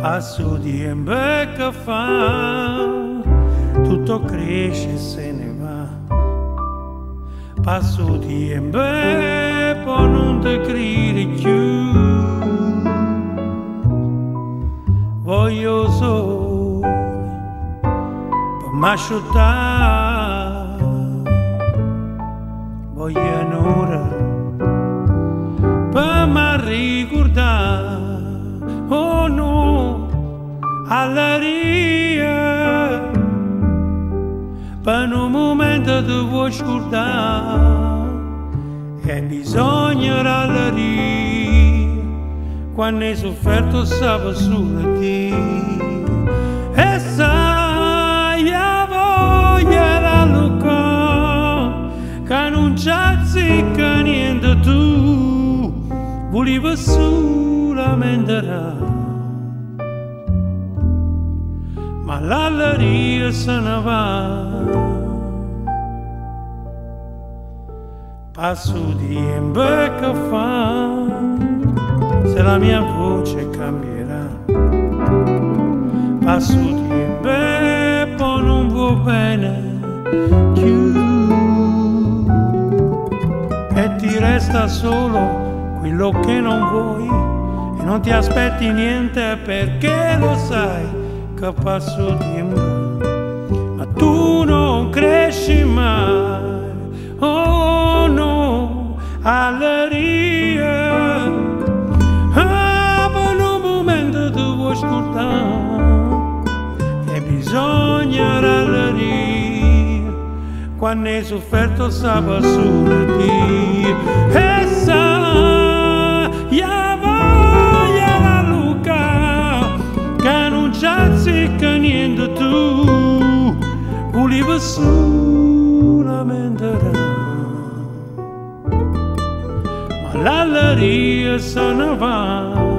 Passo di tempo che fa, tutto cresce e se ne va. Passo di tempo e poi non ti credi più. Voglio solo per m'asciuttare, voglio un'ora per m'arricordare. Oh no, all'aria, per un momento ti vuoi scordare, e bisogna all'aria, quando hai sofferto sape solo te. E sai, a voglia da Luca, che non c'azzicca niente tu, volevo solamente là. Ma l'alleria se ne va. Passo di tempo che fa, se la mia voce cambierà. Passo di tempo e poi non va bene più, e ti resta solo quello che non vuoi, e non ti aspetti niente perché lo sai che passo tempo, ma tu non cresci mai. Oh no, alleria, per un momento tu vuoi scordare, e bisogna alleria, quando hai sofferto sape solo te. E sai, a voglia la Luca, che non c'azzicca niente tu, volevo solamente là. Ma l'alleria se ne va.